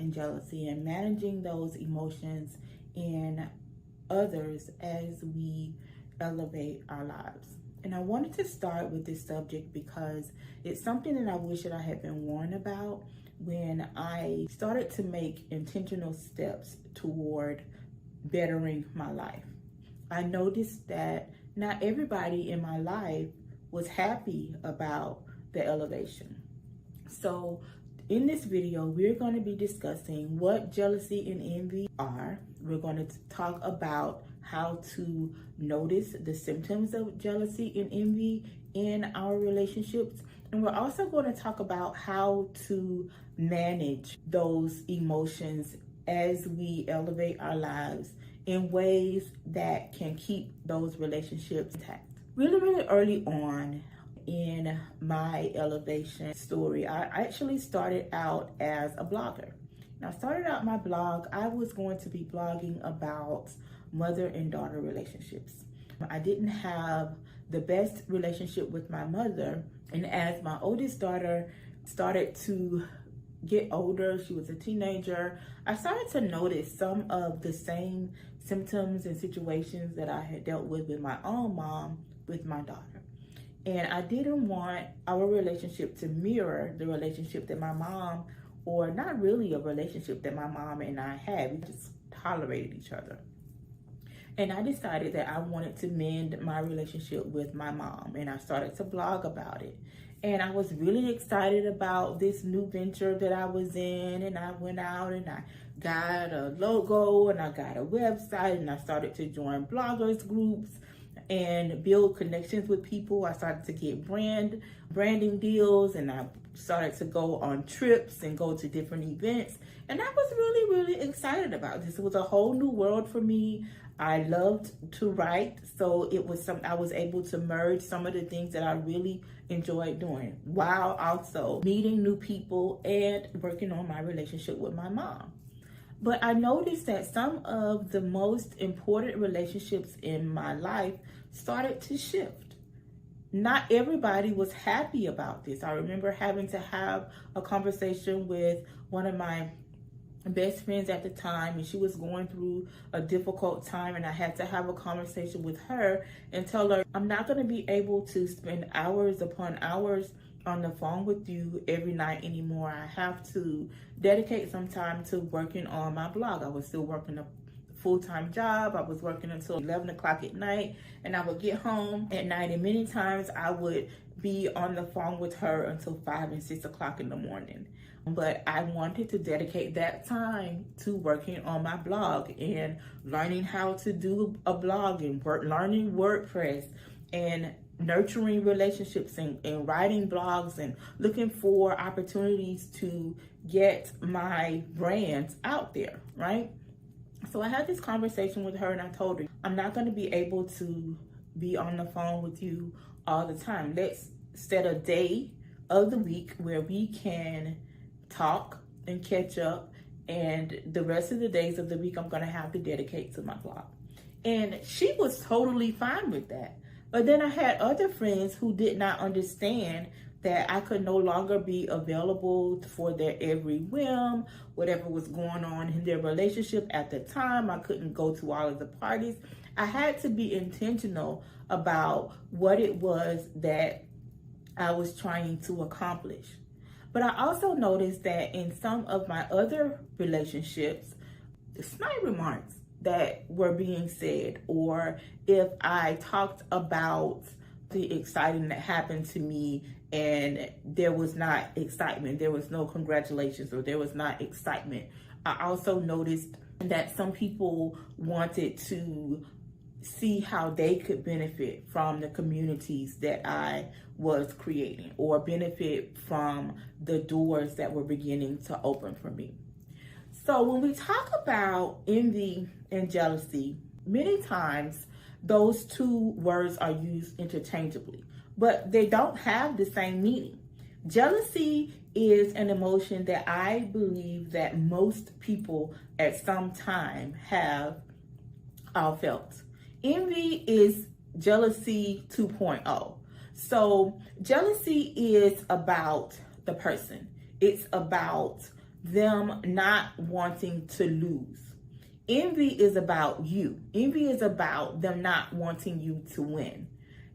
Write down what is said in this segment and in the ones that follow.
and jealousy and managing those emotions in others as we elevate our lives. And I wanted to start with this subject because it's something that I wish that I had been warned about when I started to make intentional steps toward bettering my life. I noticed that not everybody in my life was happy about the elevation. So in this video, we're going to be discussing what jealousy and envy are. We're going to talk about how to notice the symptoms of jealousy and envy in our relationships. And we're also going to talk about how to manage those emotions as we elevate our lives in ways that can keep those relationships intact. Really early on in my elevation story, I actually started out as a blogger. Now, I started out my blog, I was going to be blogging about mother and daughter relationships. I didn't have the best relationship with my mother, and as my oldest daughter started to get older, she was a teenager, I started to notice some of the same symptoms and situations that I had dealt with my own mom with my daughter. And I didn't want our relationship to mirror the relationship that my mom, or not really a relationship that my mom and I had. We just tolerated each other. And I decided that I wanted to mend my relationship with my mom, and I started to blog about it. And I was really excited about this new venture that I was in, and I went out and I got a logo and I got a website, and I started to join bloggers groups and build connections with people. I started to get branding deals, and I started to go on trips and go to different events. And I was really excited about this. It was a whole new world for me. I loved to write, so it was I was able to merge some of the things that I really enjoyed doing while also meeting new people and working on my relationship with my mom. But I noticed that some of the most important relationships in my life started to shift. Not everybody was happy about this. I remember having to have a conversation with one of my best friends at the time, and she was going through a difficult time, and I had to have a conversation with her and tell her, I'm not going to be able to spend hours upon hours on the phone with you every night anymore. I have to dedicate some time to working on my blog. I was still working a full-time job. I was working until 11 o'clock at night, and I would get home at night, and many times I would be on the phone with her until 5 and 6 o'clock in the morning. But I wanted to dedicate that time to working on my blog and learning how to do a blog and learning WordPress and nurturing relationships and writing blogs and looking for opportunities to get my brands out there, right? So I had this conversation with her, and I told her, I'm not going to be able to be on the phone with you all the time. Let's set a day of the week where we can talk and catch up, and the rest of the days of the week I'm going to have to dedicate to my blog. And she was totally fine with that. But then I had other friends who did not understand that I could no longer be available for their every whim, whatever was going on in their relationship at the time. I couldn't go to all of the parties. I had to be intentional about what it was that I was trying to accomplish. But I also noticed that in some of my other relationships, snide remarks that were being said, or if I talked about the exciting that happened to me and there was not excitement, there was no congratulations, or there was not excitement. I also noticed that some people wanted to see how they could benefit from the communities that I was creating, or benefit from the doors that were beginning to open for me. So when we talk about envy and jealousy, many times those two words are used interchangeably, but they don't have the same meaning. Jealousy is an emotion that I believe that most people at some time have felt. Envy is jealousy 2.0. So jealousy is about the person. It's about them not wanting to lose. Envy is about you. Envy is about them not wanting you to win.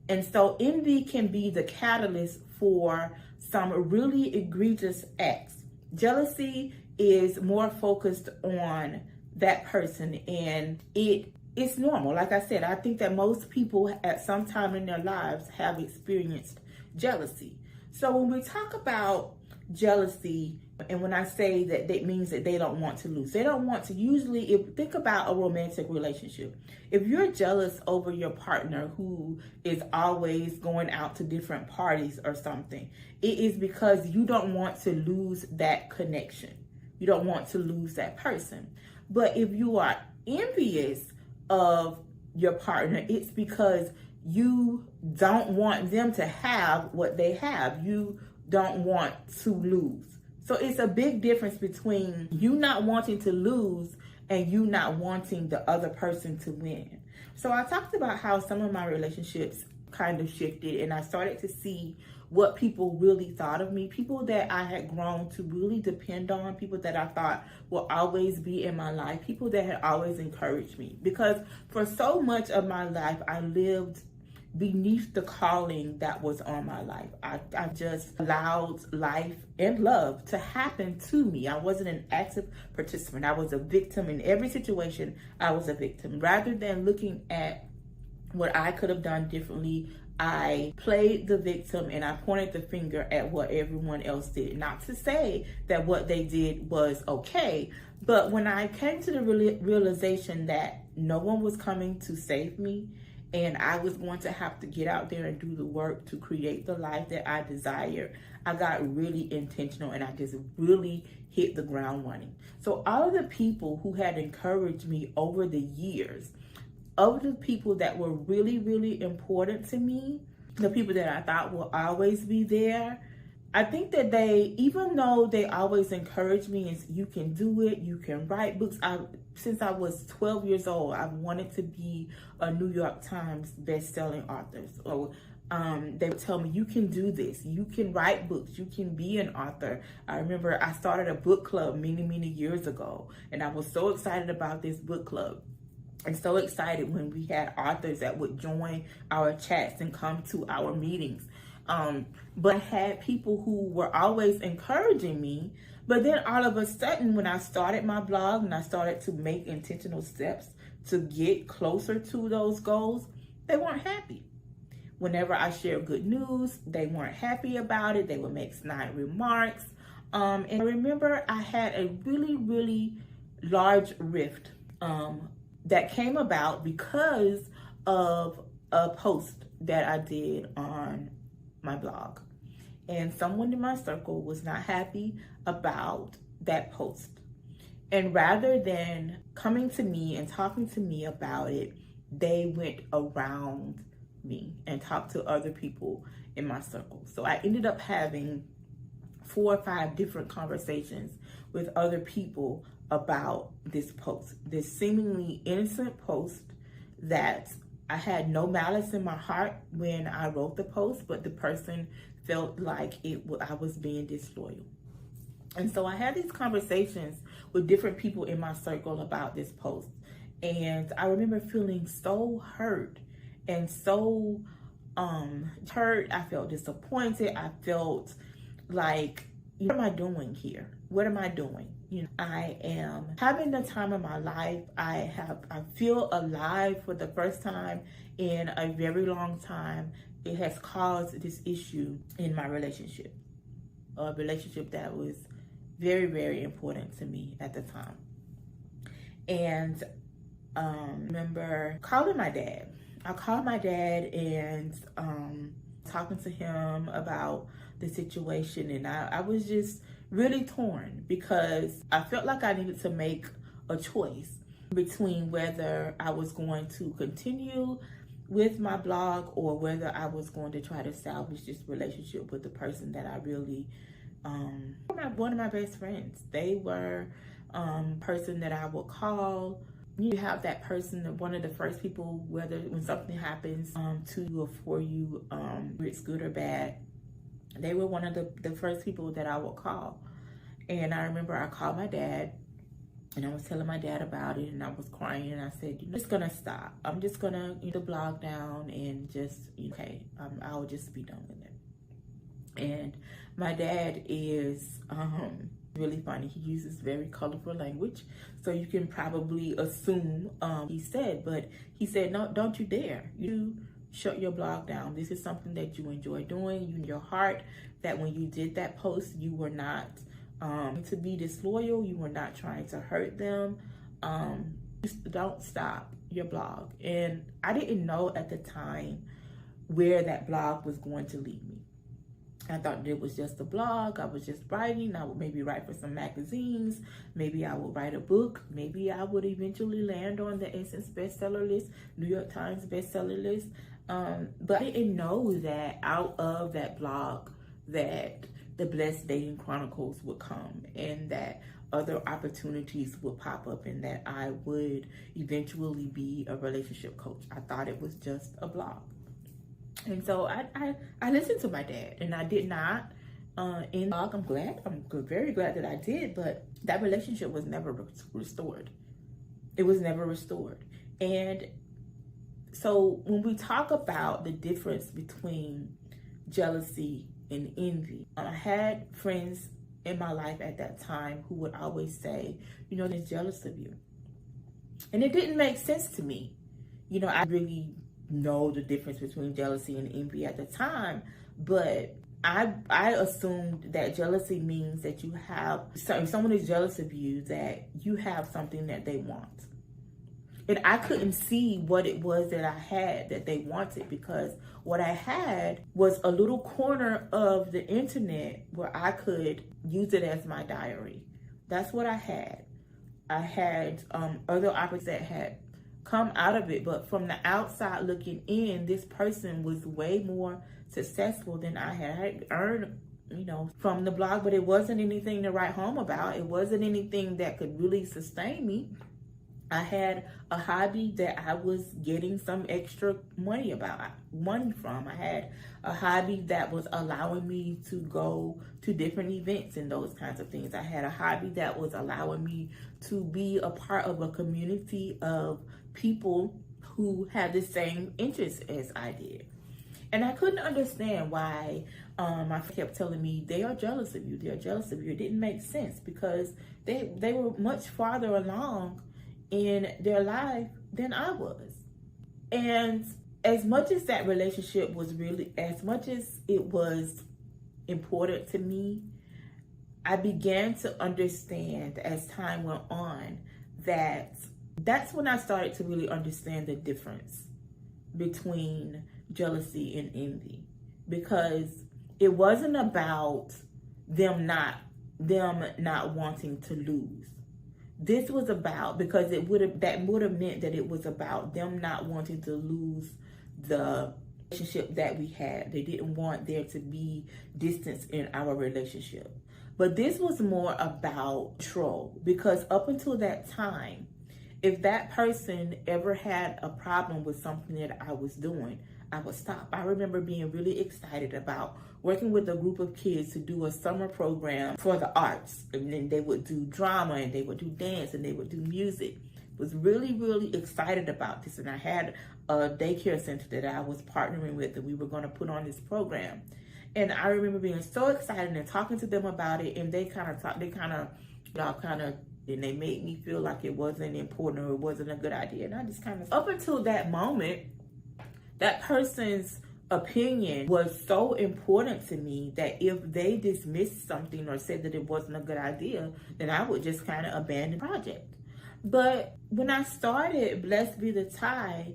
And so envy can be the catalyst for some really egregious acts. Jealousy is more focused on that person, and it's normal. Like I said, I think that most people at some time in their lives have experienced jealousy. So when we talk about jealousy, and when I say that, that means that they don't want to lose. They don't want to, usually, think about a romantic relationship. If you're jealous over your partner who is always going out to different parties or something, it is because you don't want to lose that connection. You don't want to lose that person. But if you are envious of your partner, it's because you don't want them to have what they have. You don't want to lose. So it's a big difference between you not wanting to lose and you not wanting the other person to win. So I talked about how some of my relationships kind of shifted, and I started to see what people really thought of me, people that I had grown to really depend on, people that I thought will always be in my life, people that had always encouraged me. Because for so much of my life, I lived beneath the calling that was on my life. I just allowed life and love to happen to me. I wasn't an active participant. I was a victim. In every situation, I was a victim. Rather than looking at what I could have done differently, I played the victim and I pointed the finger at what everyone else did. Not to say that what they did was okay, but when I came to the realization that no one was coming to save me, and I was going to have to get out there and do the work to create the life that I desire, I got really intentional and I just really hit the ground running. So all of the people who had encouraged me over the years, of the people that were really, really important to me, the people that I thought will always be there, I think that they, even though they always encouraged me, and you can do it, you can write books. Since I was 12 years old, I wanted to be a New York Times best-selling author. So they would tell me, you can do this, you can write books, you can be an author. I remember I started a book club many, many years ago, and I was so excited about this book club. And so excited when we had authors that would join our chats and come to our meetings. But I had people who were always encouraging me. But then all of a sudden, when I started my blog and I started to make intentional steps to get closer to those goals, they weren't happy. Whenever I shared good news, they weren't happy about it. They would make snide remarks. And I remember I had a really, really large rift that came about because of a post that I did on my blog. And someone in my circle was not happy about that post. And rather than coming to me and talking to me about it, they went around me and talked to other people in my circle. So I ended up having 4 or 5 different conversations with other people about this post, this seemingly innocent post that I had no malice in my heart when I wrote the post, but the person felt like I was being disloyal. And so I had these conversations with different people in my circle about this post. And I remember feeling so hurt and so hurt. I felt disappointed. I felt like, what am I doing here? What am I doing? You know, I am having the time of my life. I feel alive for the first time in a very long time. It has caused this issue in my relationship, a relationship that was very, very important to me at the time. And I remember calling my dad. I called my dad and talking to him about the situation, and I was just really torn because I felt like I needed to make a choice between whether I was going to continue with my blog or whether I was going to try to salvage this relationship with the person that I really, one of my best friends. They were person that I would call. You have that person, one of the first people, whether when something happens to you or for you, it's good or bad, they were one of the first people that I would call. And I remember I called my dad and I was telling my dad about it, and I was crying, and I said, I'm just gonna stop. I'm just gonna get the blog down and just, okay, I'll just be done with it. And my dad is really funny. He uses very colorful language, so you can probably assume he said, but he said, no, don't you dare. You shut your blog down. This is something that you enjoy doing. You in your heart that when you did that post, you were not to be disloyal. You were not trying to hurt them. Just don't stop your blog. And I didn't know at the time where that blog was going to lead me. I thought it was just a blog. I was just writing. I would maybe write for some magazines. Maybe I would write a book. Maybe I would eventually land on the Essence bestseller list, New York Times bestseller list. But I didn't know that out of that blog that the Blessed Dating Chronicles would come, and that other opportunities would pop up, and that I would eventually be a relationship coach. I thought it was just a blog. And so I listened to my dad, and I did not in blog. I'm very glad that I did, but that relationship was never restored. It was never restored. And so when we talk about the difference between jealousy and envy, I had friends in my life at that time who would always say, they're jealous of you. And it didn't make sense to me. I really know the difference between jealousy and envy at the time, but I assumed that jealousy means that you have, if someone is jealous of you, that you have something that they want. And I couldn't see what it was that I had that they wanted, because what I had was a little corner of the internet where I could use it as my diary. That's what I had. I had other opportunities that had come out of it, but from the outside looking in, this person was way more successful than I had earned, from the blog, but it wasn't anything to write home about. It wasn't anything that could really sustain me. I had a hobby that I was getting some extra money from. I had a hobby that was allowing me to go to different events and those kinds of things. I had a hobby that was allowing me to be a part of a community of people who had the same interests as I did. And I couldn't understand why my friend kept telling me, they are jealous of you. They're jealous of you. It didn't make sense, because they were much farther along in their life than I was. And as much as that relationship was as much as it was important to me, I began to understand as time went on that's when I started to really understand the difference between jealousy and envy, because it wasn't about them not wanting to lose. This was about, because that would have meant that it was about them not wanting to lose the relationship that we had. They didn't want there to be distance in our relationship. But this was more about control, because up until that time, if that person ever had a problem with something that I was doing, I would stop. I remember being really excited about working with a group of kids to do a summer program for the arts. And then they would do drama, and they would do dance, and they would do music. Was really, really excited about this. And I had a daycare center that I was partnering with, and we were going to put on this program. And I remember being so excited and talking to them about it. And and they made me feel like it wasn't important or it wasn't a good idea. And I just up until that moment, that person's opinion was so important to me that if they dismissed something or said that it wasn't a good idea, then I would just abandon the project. But when I started Blessed Be the Tie,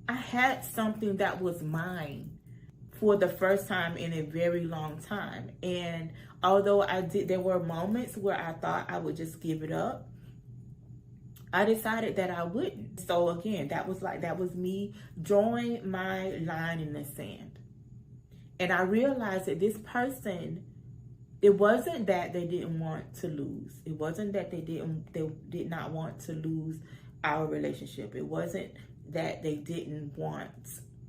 I had something that was mine for the first time in a very long time. And although there were moments where I thought I would just give it up, I decided that I wouldn't. So again, that was me drawing my line in the sand. And I realized that this person, it wasn't that they didn't want to lose. It wasn't that they did not want to lose our relationship. It wasn't that they didn't want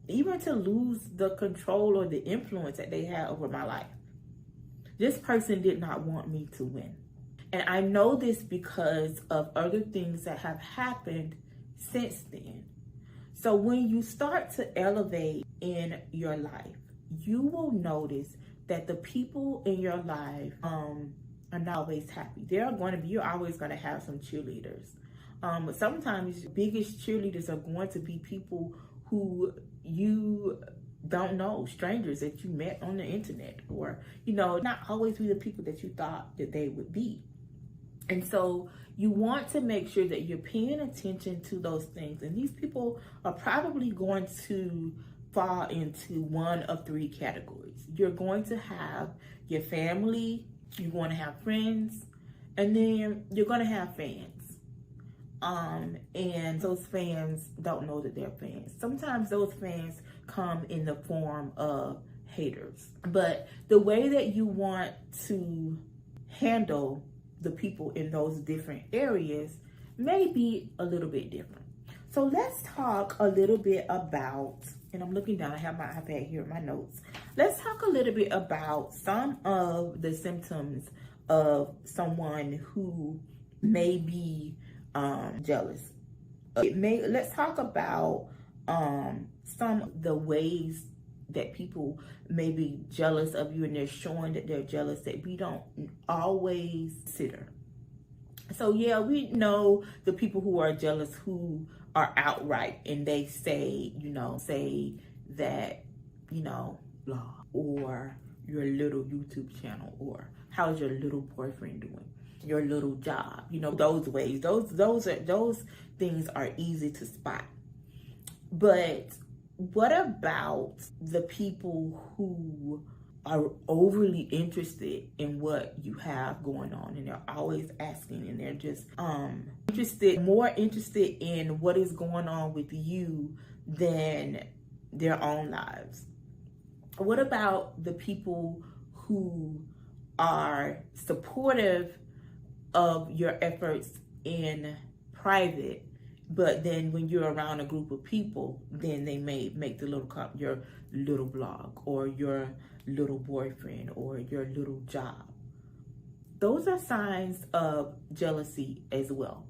even to lose the control or the influence that they had over my life. This person did not want me to win. And I know this because of other things that have happened since then. So when you start to elevate in your life, you will notice that the people in your life are not always happy. You're always going to have some cheerleaders. But sometimes the biggest cheerleaders are going to be people who you don't know, strangers that you met on the internet, or, not always be the people that you thought that they would be. And so you want to make sure that you're paying attention to those things. And these people are probably going to fall into one of three categories. You're going to have your family, you're going to have friends, and then you're going to have fans. And those fans don't know that they're fans. Sometimes those fans come in the form of haters. But the way that you want to handle the people in those different areas may be a little bit different. So let's talk a little bit about, and I'm looking down, I have my iPad here in my notes. Let's talk a little bit about some of the symptoms of someone who may be jealous. Let's talk about some of the ways that people may be jealous of you, and they're showing that they're jealous that we don't always consider. So yeah, we know the people who are jealous who are outright and they say that, blah, or your little YouTube channel, or how's your little boyfriend doing, your little job, those ways, those things are easy to spot. But what about the people who are overly interested in what you have going on, and they're always asking, and they're just more interested in what is going on with you than their own lives? What about the people who are supportive of your efforts in private, but then when you're around a group of people, then they may make your little blog, or your little boyfriend, or your little job? Those are signs of jealousy as well.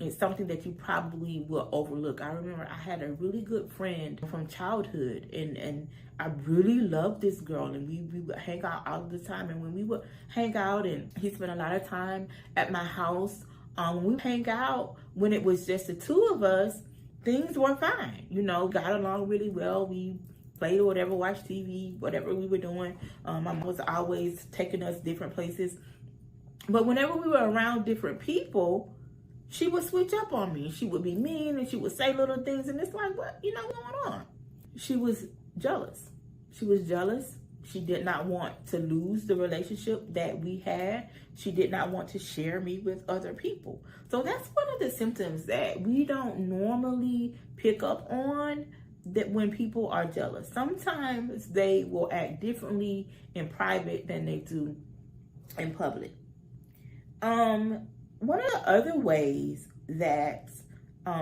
It's something that you probably will overlook. I remember I had a really good friend from childhood, and I really loved this girl, and we would hang out all the time. And when we would hang out, and he spent a lot of time at my house, when we hang out, when it was just the two of us, things were fine. Got along really well. We played or whatever, watched TV, whatever we were doing. My mom was always taking us different places. But whenever we were around different people, she would switch up on me. She would be mean, and she would say little things, and it's like, what going on? She was jealous. She was jealous. She did not want to lose the relationship that we had. She did not want to share me with other people. So that's one of the symptoms that we don't normally pick up on, that when people are jealous. Sometimes they will act differently in private than they do in public. One of the other ways that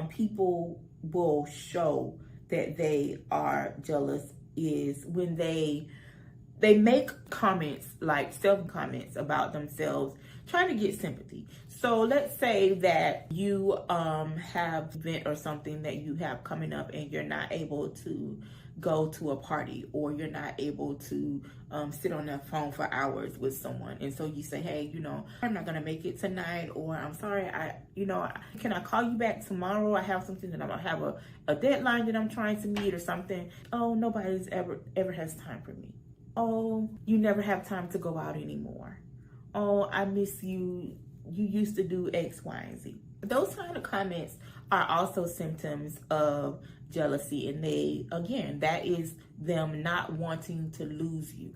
people will show that they are jealous is when they make comments, like self-comments about themselves, trying to get sympathy. So let's say that you have an event or something that you have coming up, and you're not able to go to a party, or you're not able to sit on that phone for hours with someone. And so you say, hey, I'm not going to make it tonight, or I'm sorry, can I call you back tomorrow? I have something that I'm going to have a deadline that I'm trying to meet or something. Oh, nobody's ever has time for me. Oh, you never have time to go out anymore. Oh, I miss you. You used to do X, Y, and Z. Those kind of comments are also symptoms of jealousy. And that is them not wanting to lose you.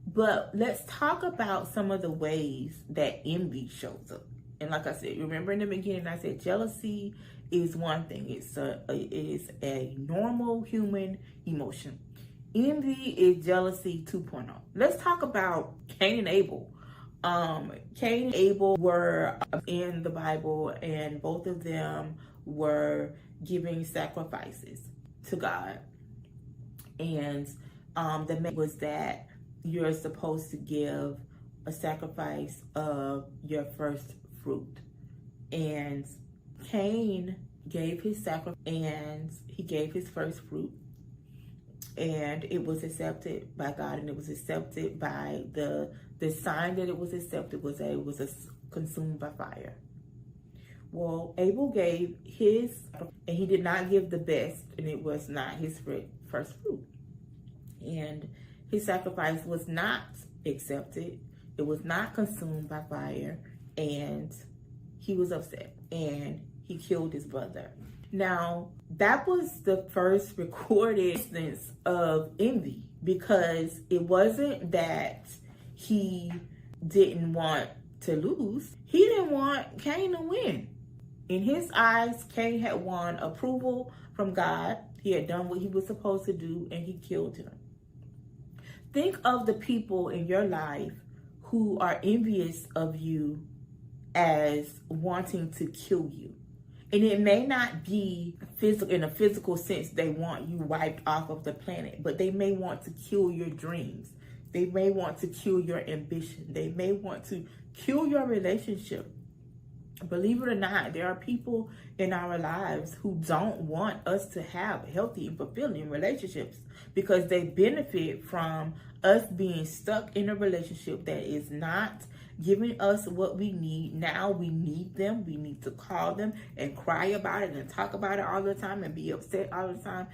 But let's talk about some of the ways that envy shows up. And like I said, remember in the beginning, I said jealousy is one thing. It is a normal human emotion. Envy is jealousy 2.0. Let's talk about Cain and Abel. Cain and Abel were in the Bible, and both of them were giving sacrifices to God. And the main was that you're supposed to give a sacrifice of your first fruit. And Cain gave his sacrifice, and he gave his first fruit, and it was accepted by God, and it was accepted by the sign that it was accepted was that it was consumed by fire. Well, Abel gave his, and he did not give the best, and it was not his first fruit. And his sacrifice was not accepted. It was not consumed by fire, and he was upset, and he killed his brother. Now, that was the first recorded instance of envy, because it wasn't that he didn't want to lose. He didn't want Cain to win. In his eyes, Cain had won approval from God. He had done what he was supposed to do, and he killed him. Think of the people in your life who are envious of you as wanting to kill you. And it may not be physical, in a physical sense, they want you wiped off of the planet, but they may want to kill your dreams. They may want to kill your ambition. They may want to kill your relationship. Believe it or not, there are people in our lives who don't want us to have healthy and fulfilling relationships, because they benefit from us being stuck in a relationship that is not giving us what we need. Now we need them. We need to call them and cry about it and talk about it all the time and be upset all the time.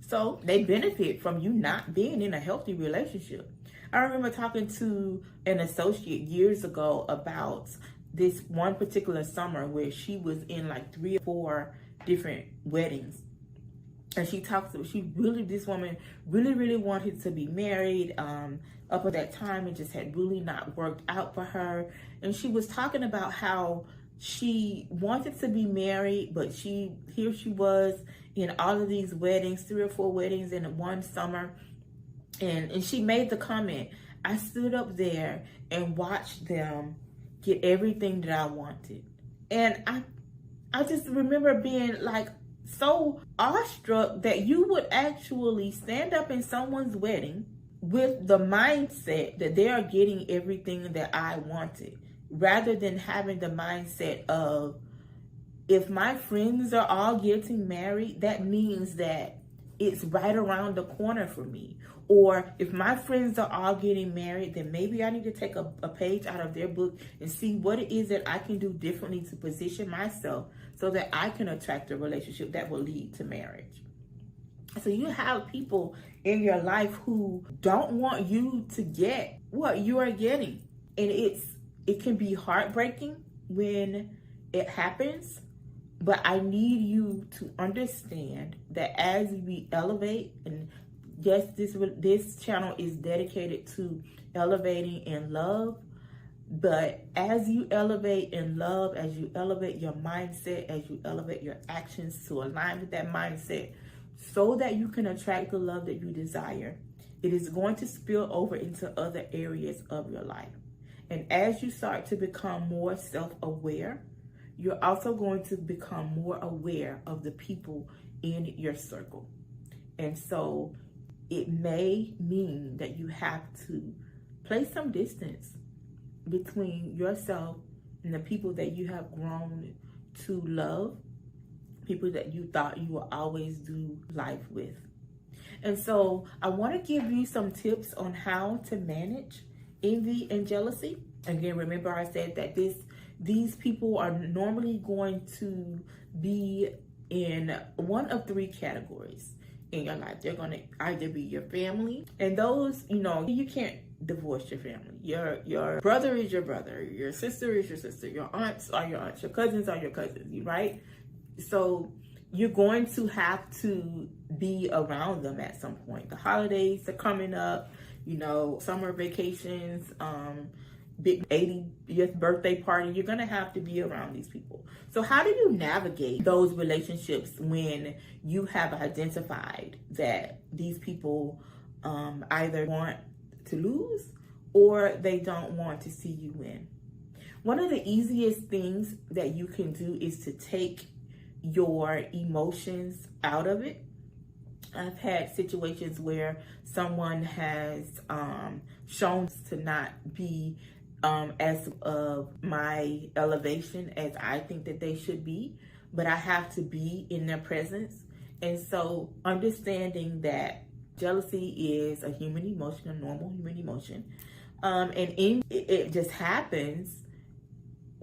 So they benefit from you not being in a healthy relationship. I remember talking to an associate years ago about this one particular summer where she was in like 3 or 4 different weddings. And this woman really wanted to be married. Up at that time, it just had really not worked out for her. And she was talking about how she wanted to be married, but here she was in all of these weddings, 3 or 4 weddings in one summer. And she made the comment, I stood up there and watched them get everything that I wanted. And I just remember being like so awestruck that you would actually stand up in someone's wedding with the mindset that they are getting everything that I wanted, rather than having the mindset of, if my friends are all getting married, that means that it's right around the corner for me. Or if my friends are all getting married, then maybe I need to take a page out of their book and see what it is that I can do differently to position myself so that I can attract a relationship that will lead to marriage. So you have people in your life who don't want you to get what you are getting. And it can be heartbreaking when it happens. But I need you to understand that as we elevate, and yes, this channel is dedicated to elevating in love, but as you elevate in love, as you elevate your mindset, as you elevate your actions to align with that mindset, so that you can attract the love that you desire, it is going to spill over into other areas of your life. And as you start to become more self-aware, you're also going to become more aware of the people in your circle. And so it may mean that you have to place some distance between yourself and the people that you have grown to love, people that you thought you would always do life with. And so I want to give you some tips on how to manage envy and jealousy. Again, remember I said that these people are normally going to be in one of 3 categories in your life. They're going to either be your family, and those, you can't divorce your family. Your brother is your brother, your sister is your sister, your aunts are your aunts, your cousins are your cousins, right? So you're going to have to be around them at some point. The holidays are coming up, summer vacations, big 80th birthday party, you're going to have to be around these people. So how do you navigate those relationships when you have identified that these people either want to lose or they don't want to see you win? One of the easiest things that you can do is to take your emotions out of it. I've had situations where someone has shown to not be as of my elevation as I think that they should be, but I have to be in their presence. And so understanding that jealousy is a human emotion, a normal human emotion, it just happens.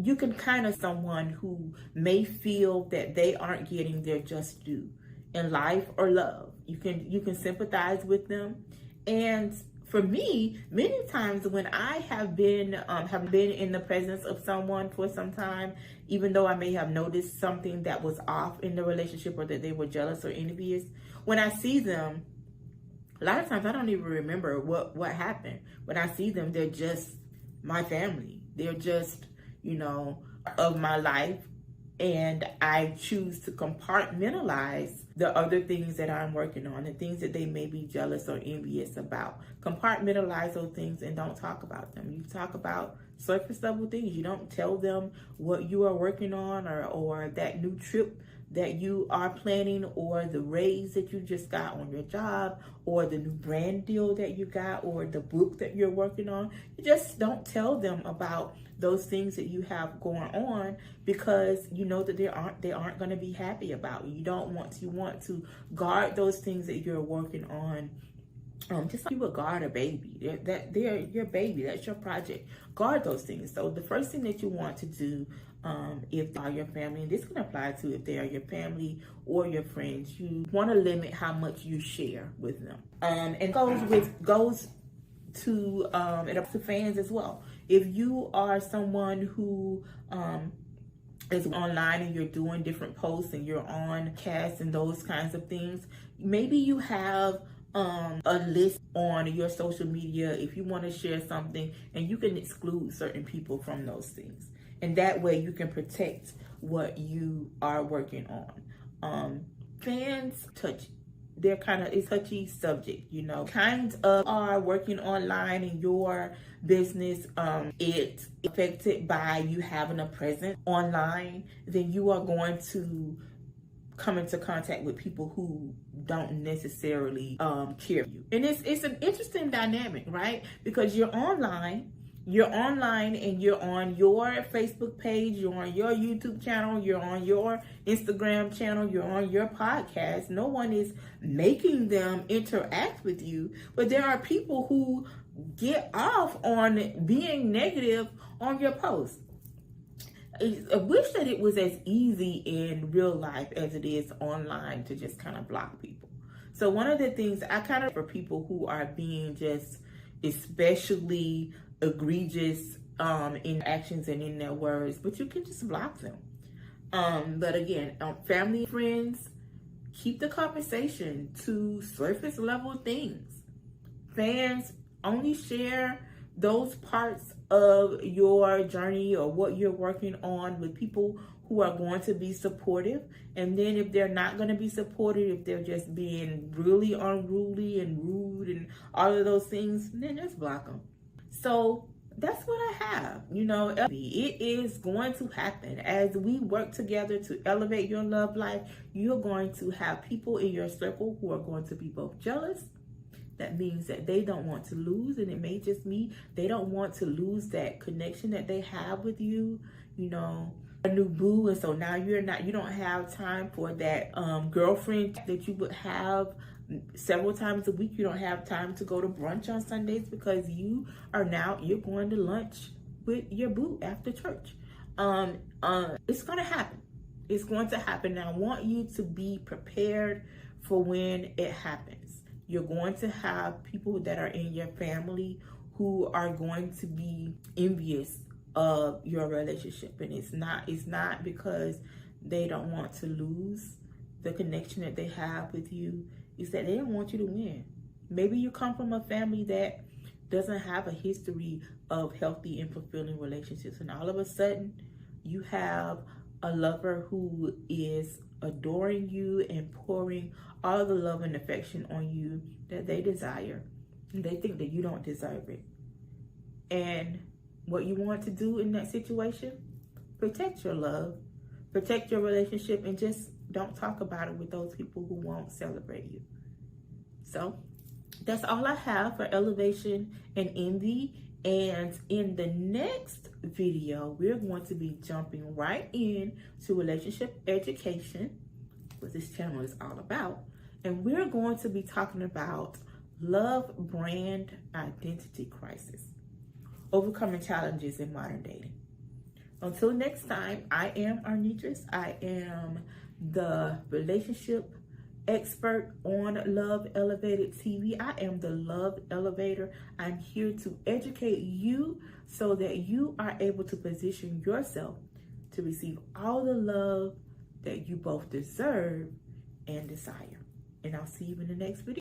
You can kind of someone who may feel that they aren't getting their just due in life or love. You can sympathize with them. And for me, many times when I have been in the presence of someone for some time, even though I may have noticed something that was off in the relationship or that they were jealous or envious, when I see them, a lot of times I don't even remember what happened. When I see them, they're just my family. They're just, of my life. And I choose to compartmentalize the other things that I'm working on, the things that they may be jealous or envious about. Compartmentalize those things and don't talk about them. You talk about surface level things. You don't tell them what you are working on or that new trip that you are planning, or the raise that you just got on your job, or the new brand deal that you got, or the book that you're working on. You just don't tell them about those things that you have going on, because you know that they aren't going to be happy about you. You want to guard those things that you're working on. Just like you would guard a baby. They're your baby. That's your project. Guard those things. So the first thing that you want to do, if they are your family, and this can apply to if they are your family or your friends, you want to limit how much you share with them. And goes to fans as well. If you are someone who is online and you're doing different posts and you're on casts and those kinds of things, maybe you have a list on your social media if you want to share something, and you can exclude certain people from those things, and that way you can protect what you are working on. Fans they're kind of a touchy subject, kind of are working online in your business. It's affected by you having a presence online, then you are going to come into contact with people who don't necessarily care for you. And it's an interesting dynamic, right? Because you're online and you're on your Facebook page, you're on your YouTube channel, you're on your Instagram channel, you're on your podcast. No one is making them interact with you, but there are people who get off on being negative on your posts. I wish that it was as easy in real life as it is online to just kind of block people. So one of the things for people who are being just especially egregious in actions and in their words, but you can just block them. But again, family, friends, keep the conversation to surface level things. Fans, only share those parts of your journey or what you're working on with people who are going to be supportive. And then if they're not going to be supportive, if they're just being really unruly and rude and all of those things, then just block them. So that's what I have. It is going to happen. As we work together to elevate your love life, you're going to have people in your circle who are going to be both jealous. That means that they don't want to lose, and it may just mean they don't want to lose that connection that they have with you, a new boo. And so now you don't have time for that girlfriend that you would have several times a week. You don't have time to go to brunch on Sundays because you're going to lunch with your boo after church. It's going to happen. It's going to happen. And I want you to be prepared for when it happens. You're going to have people that are in your family who are going to be envious of your relationship. And it's not because they don't want to lose the connection that they have with you. It's that they don't want you to win. Maybe you come from a family that doesn't have a history of healthy and fulfilling relationships. And all of a sudden, you have a lover who is adoring you and pouring all the love and affection on you that they desire. And they think that you don't deserve it. And what you want to do in that situation, protect your love, protect your relationship, and just don't talk about it with those people who won't celebrate you. So that's all I have for elevation and envy And in the next video, we're going to be jumping right in to relationship education, what this channel is all about. And we're going to be talking about love brand identity crisis, overcoming challenges in modern dating. Until next time, I am Arnitris. I am the relationship expert on Love Elevated TV. I am the Love Elevator. I'm here to educate you so that you are able to position yourself to receive all the love that you both deserve and desire. And I'll see you in the next video.